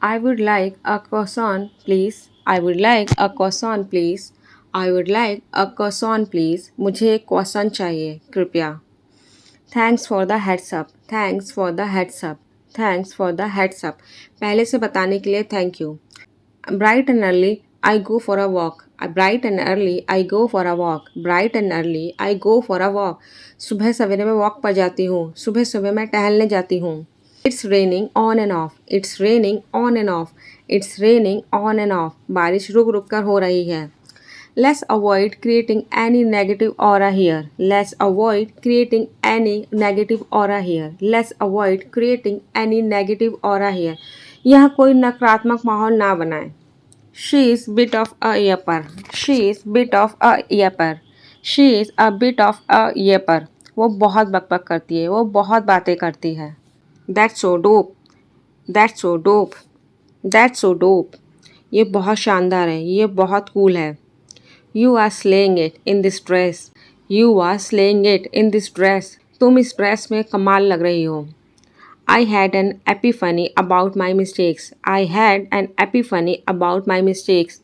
I would like a croissant, please. I would like a croissant, please. I would like a croissant, please. मुझे एक croissant चाहिए, कृपया. Thanks for the heads up. Thanks for the heads up. Thanks for the heads up. पहले से बताने के लिए thank you. Bright and early, I go for a walk. Bright and early, I go for a walk. Bright and early, I go for a walk. सुबह सवेरे मैं walk पर जाती हूँ. सुबह सुबह मैं टहलने जाती हूँ. It's raining on and off. It's raining on and off. It's raining on and off. बारिश रुक रुक कर हो रही है. Let's avoid creating any negative aura here. Let's avoid creating any negative aura here. Let's avoid creating any negative aura here. यहाँ कोई नकारात्मक माहौल ना बनाए. She is bit of a yapper. She is bit of a yapper. She is a bit of a yapper. वो बहुत बकबक करती है. वो बहुत बातें करती है. That's so dope. That's so dope. That's so dope. ये बहुत शानदार है. ये बहुत कूल है. You are slaying it in this dress. You are slaying it in this dress. तुम इस ड्रेस में कमाल लग रही हो. I had an epiphany about my mistakes. I had an epiphany about my mistakes.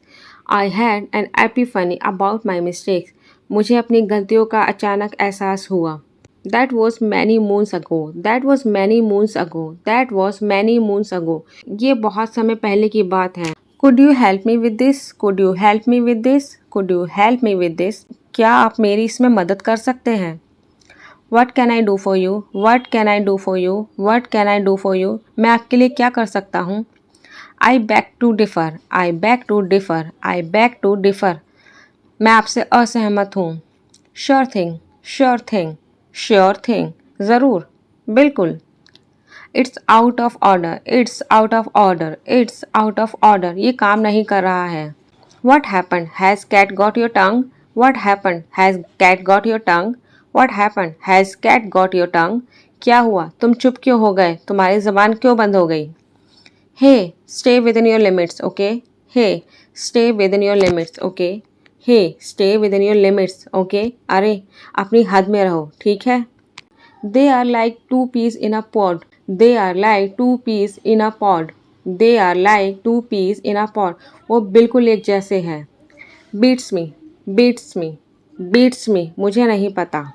I had an epiphany about my mistakes. मुझे अपनी गलतियों का अचानक एहसास हुआ. That was many moons ago. That was many moons ago. That was many moons ago. ये बहुत समय पहले की बात है. Could you help me with this? Could you help me with this? Could you help me with this? क्या आप मेरी इसमें मदद कर सकते हैं? What can I do for you? What can I do for you? What can I do for you? मैं आपके लिए क्या कर सकता हूँ? I beg to differ. I beg to differ. I beg to differ. मैं आपसे असहमत हूँ. Sure thing. Sure thing. Sure thing. ज़रूर. बिल्कुल. It's out of order. It's out of order. It's out of order. ये काम नहीं कर रहा है. What happened? Has cat got your tongue? What happened? Has cat got your tongue? What happened? Has cat got your tongue? क्या हुआ? तुम चुप क्यों हो गए? तुम्हारी ज़बान क्यों बंद हो गई? Hey, stay within your limits, okay? Hey, stay within your limits, okay? Hey, stay within your limits, okay? अरे, अपनी हद में रहो, ठीक है? They are like two peas in a pod. They are like two peas in a pod. They are like two peas in a pod. वो बिल्कुल एक जैसे हैं. Beats me, beats me, beats me. मुझे नहीं पता.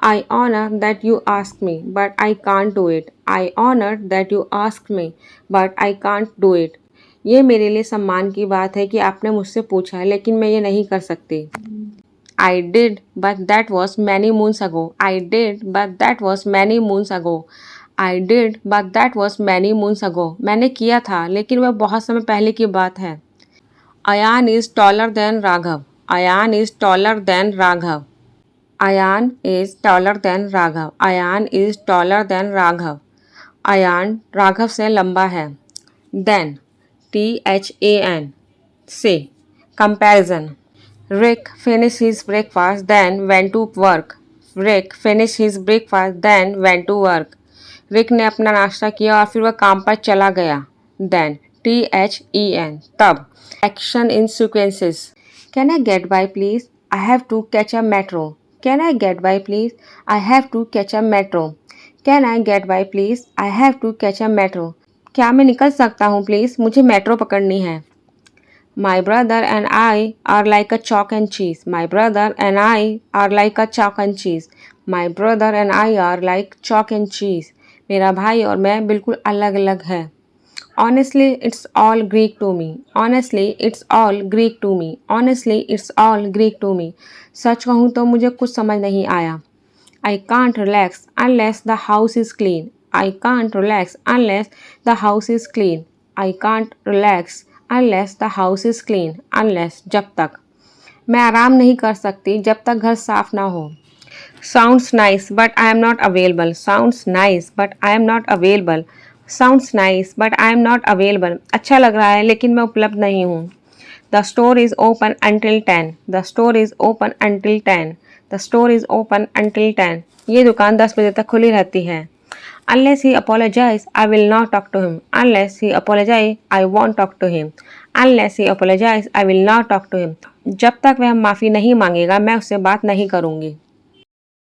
I honor that you asked me, but I can't do it. I honor that you asked me, but I can't do it. ये मेरे लिए सम्मान की बात है कि आपने मुझसे पूछा है, लेकिन मैं ये नहीं कर सकती. I did, but that was many moons ago. I did, but that was many moons ago. I did, but that was many moons ago. मैंने किया था, लेकिन वह बहुत समय पहले की बात है. Ayan is taller than Raghav. Ayan is taller than Raghav. Ayan is taller than Raghav. Ayan is taller than Raghav. Ayan Raghav से लंबा है. Then, THAN, से. Comparison. Rick finished his breakfast, then went to work. Rick finished his breakfast, then went to work. Rick ने अपना नाश्ता किया और फिर वह काम पर चला गया. Then, THEN, तब. Action in sequences. Can I get by, please? I have to catch a metro. Can I get by, please? I have to catch a metro. Can I get by, please? I have to catch a metro. क्या मैं निकल सकता हूँ please? मुझे metro पकड़नी है. My brother and I are like a chalk and cheese. My brother and I are like a chalk and cheese. My brother and I are like chalk and cheese. मेरा भाई और मैं बिल्कुल अलग अलग है. Honestly, it's all Greek to me. Honestly, it's all Greek to me. Honestly, it's all Greek to me. सच कहूँ तो मुझे कुछ समझ नहीं आया. I can't relax unless the house is clean. I can't relax unless the house is clean. I can't relax unless the house is clean. Unless जब तक. मैं आराम नहीं कर सकती जब तक घर साफ ना हो. Sounds nice, but I am not available. Sounds nice, but I am not available. Sounds nice, but I am not available. अच्छा लग रहा है लेकिन मैं उपलब्ध नहीं हूँ. The store is open until 10. The store is open until 10. The store is open until 10. ये दुकान 10 बजे तक खुली रहती है. Unless he apologize, I will not talk to him. Unless he apologize, I won't talk to him. Unless he apologize, I will not talk to him. जब तक वह माफ़ी नहीं मांगेगा मैं उससे बात नहीं करूँगी.